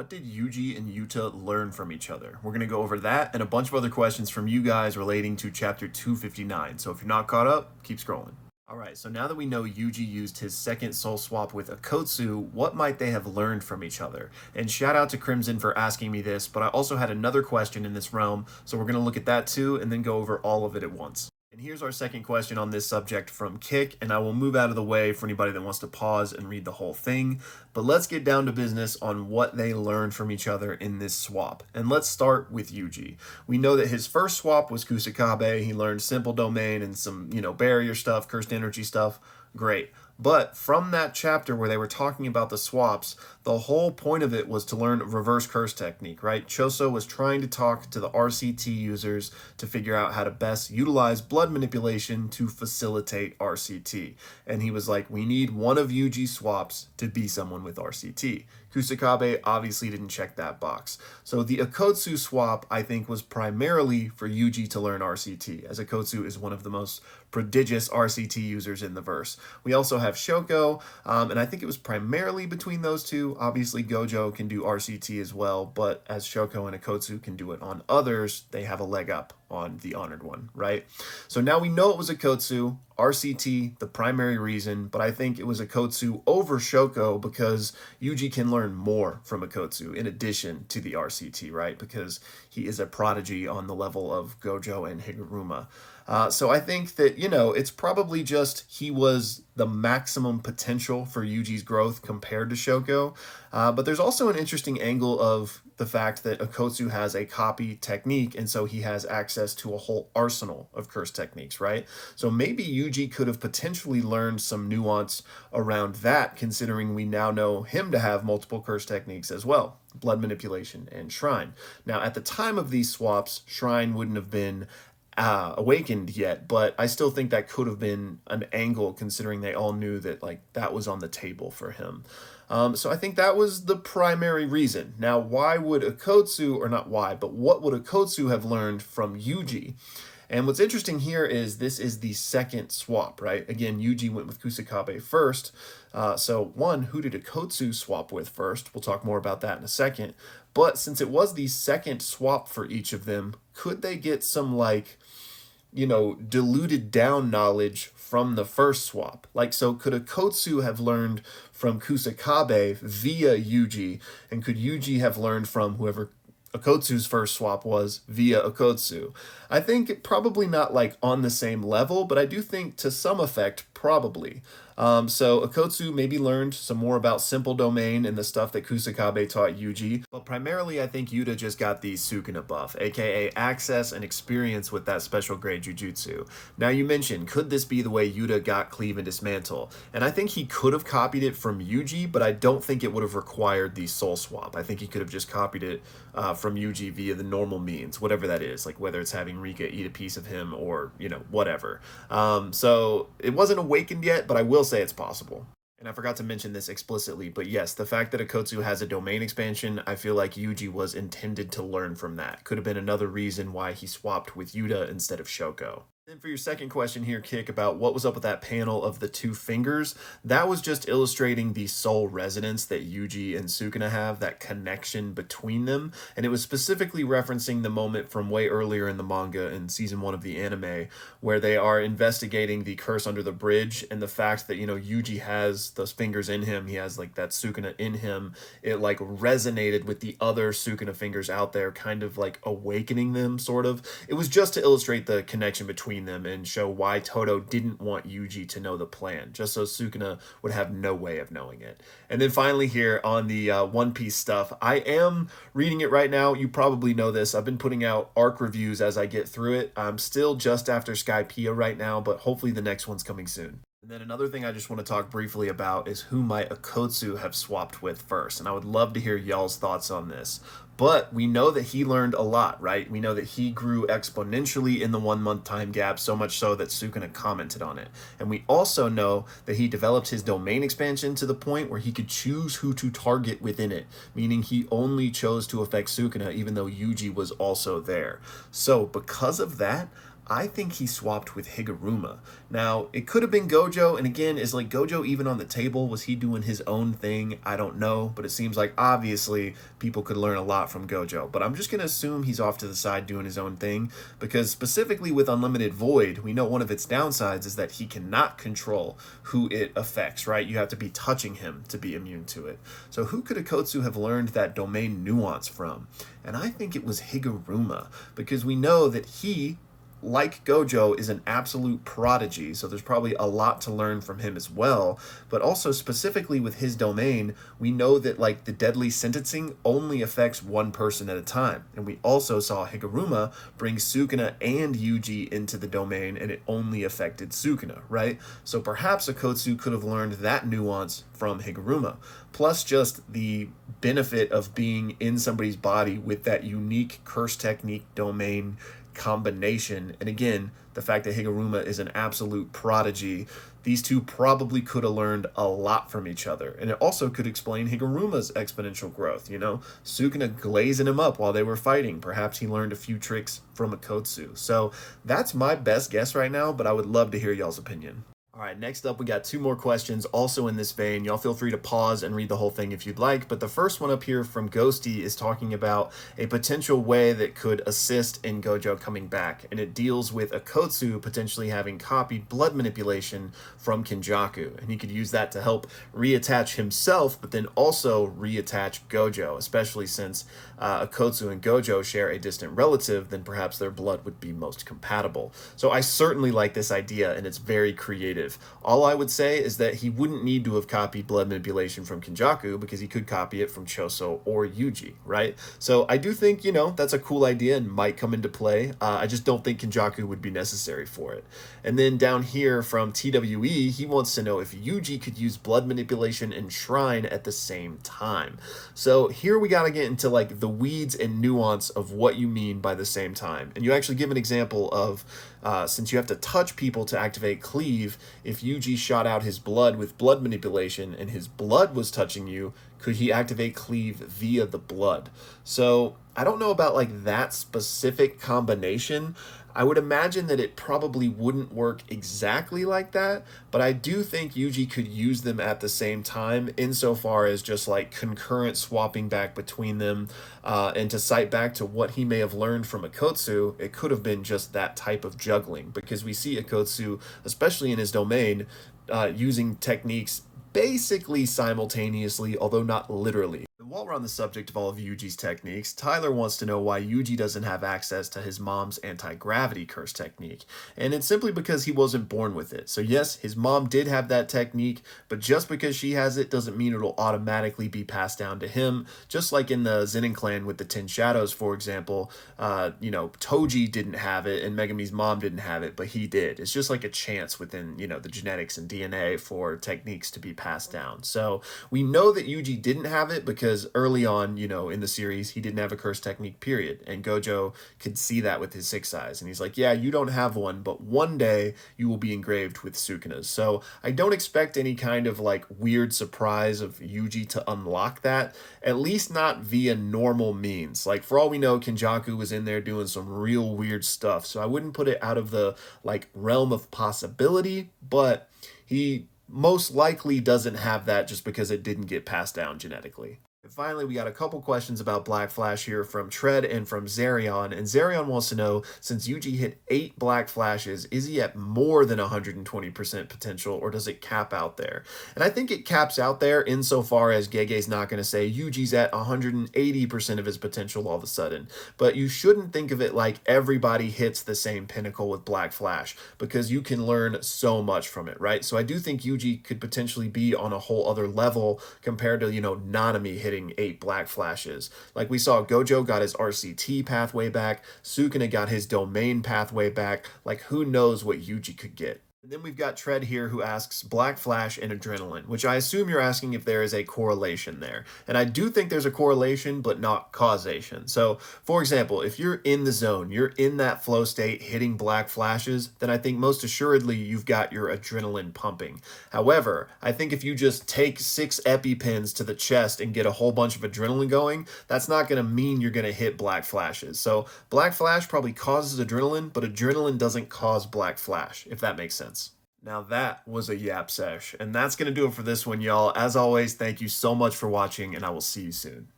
What did Yuji and Yuta learn from each other? We're going to go over that and a bunch of other questions from you guys relating to chapter 259. So if you're not caught up, keep scrolling. Alright, so now that we know Yuji used his second soul swap with Akotsu, what might they have learned from each other? And shout out to Crimson for asking me this, but I also had another question in this realm, so we're going to look at that too and then go over all of it at once. And here's our second question on this subject from Kick, and I will move out of the way for anybody that wants to pause and read the whole thing. But let's get down to business on what they learned from each other in this swap. And let's start with Yuji. We know that his first swap was Kusakabe. He learned simple domain and some, barrier stuff, cursed energy stuff. Great. But from that chapter where they were talking about the swaps, the whole point of it was to learn reverse curse technique, right? Choso was trying to talk to the RCT users to figure out how to best utilize blood manipulation to facilitate RCT. And he was like, we need one of Yuji's swaps to be someone with RCT. Kusakabe obviously didn't check that box. So the Akotsu swap, I think, was primarily for Yuji to learn RCT, as Akotsu is one of the most prodigious RCT users in the verse. We also have Shoko, and I think it was primarily between those two. Obviously, Gojo can do RCT as well, but as Shoko and Akotsu can do it on others, they have a leg up on the honored one, right? So now we know it was Akotsu, RCT, the primary reason, but I think it was Akotsu over Shoko because Yuji can learn more from Akotsu in addition to the RCT, right? Because he is a prodigy on the level of Gojo and Higuruma. So I think that, it's probably just he was the maximum potential for Yuji's growth compared to Shoko. But there's also an interesting angle of the fact that Akotsu has a copy technique, and so he has access to a whole arsenal of curse techniques, right? So maybe Yuji could have potentially learned some nuance around that, considering we now know him to have multiple curse techniques as well. Blood manipulation and shrine. Now, at the time of these swaps, shrine wouldn't have been awakened yet, but I still think that could have been an angle considering they all knew that that was on the table for him. So I think that was the primary reason. Now, why would Akotsu, or not why, but what would Akotsu have learned from Yuji? And what's interesting here is this is the second swap, right? Again, Yuji went with Kusakabe first. So one, who did Akotsu swap with first? We'll talk more about that in a second. But since it was the second swap for each of them, could they get some diluted down knowledge from the first swap? So could Akotsu have learned from Kusakabe via Yuji? And could Yuji have learned from whoever Akotsu's first swap was via Akotsu? I think probably not on the same level, but I do think to some effect, probably. So Akotsu maybe learned some more about simple domain and the stuff that Kusakabe taught Yuji, but primarily I think Yuta just got the Sukuna buff, aka access and experience with that special grade Jujutsu. Now you mentioned, could this be the way Yuta got Cleave and Dismantle? And I think he could have copied it from Yuji, but I don't think it would have required the soul swap. I think he could have just copied it from Yuji via the normal means, whatever that is, whether it's having Rika eat a piece of him or, whatever. So it wasn't awakened yet, but I will say it's possible. And I forgot to mention this explicitly, but yes, the fact that Akotsu has a domain expansion, I feel like Yuji was intended to learn from that. Could have been another reason why he swapped with Yuta instead of Shoko. Then for your second question here, Kick, about what was up with that panel of the two fingers, that was just illustrating the soul resonance that Yuji and Sukuna have, that connection between them, and it was specifically referencing the moment from way earlier in the manga in season 1 of the anime, where they are investigating the curse under the bridge, and the fact that, Yuji has those fingers in him, he has that Sukuna in him, it resonated with the other Sukuna fingers out there, kind of awakening them, sort of. It was just to illustrate the connection between them and show why Todo didn't want Yuji to know the plan, just so Sukuna would have no way of knowing it. And then finally here on the One Piece stuff, I am reading it right now. You probably know this. I've been putting out arc reviews as I get through it. I'm still just after Skypiea right now, but hopefully the next one's coming soon. And then another thing I just want to talk briefly about is who might Akotsu have swapped with first, and I would love to hear y'all's thoughts on this. But we know that he learned a lot, right? We know that he grew exponentially in the 1 month time gap, so much so that Sukuna commented on it. And we also know that he developed his domain expansion to the point where he could choose who to target within it, meaning he only chose to affect Sukuna even though Yuji was also there. So because of that, I think he swapped with Higuruma. Now, it could have been Gojo, and again, is like Gojo even on the table? Was he doing his own thing? I don't know, but it seems like obviously people could learn a lot from Gojo. But I'm just going to assume he's off to the side doing his own thing, because specifically with Unlimited Void, we know one of its downsides is that he cannot control who it affects, right? You have to be touching him to be immune to it. So who could Akotsu have learned that domain nuance from? And I think it was Higuruma, because we know that he, like Gojo, is an absolute prodigy, so there's probably a lot to learn from him as well. But also specifically with his domain, we know that like the deadly sentencing only affects one person at a time. And we also saw Higuruma bring Sukuna and Yuji into the domain, and it only affected Sukuna, right? So perhaps Akotsu could have learned that nuance from Higuruma. Plus just the benefit of being in somebody's body with that unique curse technique domain combination. And again, the fact that Higuruma is an absolute prodigy, these two probably could have learned a lot from each other. And it also could explain Higuruma's exponential growth, Sukuna glazing him up while they were fighting. Perhaps he learned a few tricks from Akotsu. So that's my best guess right now, but I would love to hear y'all's opinion. All right, next up, we got two more questions also in this vein. Y'all feel free to pause and read the whole thing if you'd like. But the first one up here from Ghosty is talking about a potential way that could assist in Gojo coming back. And it deals with Akotsu potentially having copied blood manipulation from Kenjaku. And he could use that to help reattach himself, but then also reattach Gojo, especially since Akotsu and Gojo share a distant relative, then perhaps their blood would be most compatible. So I certainly like this idea, and it's very creative. All I would say is that he wouldn't need to have copied blood manipulation from Kenjaku, because he could copy it from Choso or Yuji, right? So I do think, that's a cool idea and might come into play. I just don't think Kenjaku would be necessary for it. And then down here from TWE, he wants to know if Yuji could use blood manipulation and Shrine at the same time. So here we got to get into like the weeds and nuance of what you mean by the same time. And you actually give an example of, since you have to touch people to activate Cleave, if Yuji shot out his blood with blood manipulation and his blood was touching you, could he activate Cleave via the blood? So I don't know about like that specific combination. I would imagine that it probably wouldn't work exactly like that, but I do think Yuji could use them at the same time insofar as just like concurrent swapping back between them, and to cite back to what he may have learned from Akotsu, it could have been just that type of juggling, because we see Akotsu, especially in his domain, using techniques basically simultaneously, although not literally. While we're on the subject of all of Yuji's techniques, Tyler wants to know why Yuji doesn't have access to his mom's anti-gravity curse technique, and it's simply because he wasn't born with it. So yes, his mom did have that technique, but just because she has it doesn't mean it'll automatically be passed down to him. Just like in the Zenin clan with the 10 Shadows, for example, Toji didn't have it and Megami's mom didn't have it, but he did. It's just like a chance within, the genetics and DNA for techniques to be passed down. So we know that Yuji didn't have it because early on, in the series, he didn't have a curse technique, period. And Gojo could see that with his 6 eyes. And he's like, yeah, you don't have one, but one day you will be engraved with Sukuna's. So I don't expect any kind of like weird surprise of Yuji to unlock that, at least not via normal means. Like for all we know, Kenjaku was in there doing some real weird stuff. So I wouldn't put it out of the like realm of possibility, but he most likely doesn't have that just because it didn't get passed down genetically. And finally, we got a couple questions about Black Flash here from Tread and from Zerion. And Zerion wants to know, since Yuji hit 8 Black Flashes, is he at more than 120% potential, or does it cap out there? And I think it caps out there insofar as Gege's not going to say Yuji's at 180% of his potential all of a sudden. But you shouldn't think of it like everybody hits the same pinnacle with Black Flash, because you can learn so much from it, right? So I do think Yuji could potentially be on a whole other level compared to, Nanami hitting 8 Black Flashes. Like we saw, Gojo got his RCT pathway back, Sukuna got his domain pathway back. Like who knows what Yuji could get. And then we've got Tread here who asks Black Flash and adrenaline, which I assume you're asking if there is a correlation there. And I do think there's a correlation, but not causation. So, for example, if you're in the zone, you're in that flow state hitting black flashes, then I think most assuredly you've got your adrenaline pumping. However, I think if you just take 6 EpiPens to the chest and get a whole bunch of adrenaline going, that's not going to mean you're going to hit black flashes. So, Black Flash probably causes adrenaline, but adrenaline doesn't cause Black Flash, if that makes sense. Now that was a yap sesh, and that's going to do it for this one, y'all. As always, thank you so much for watching, and I will see you soon.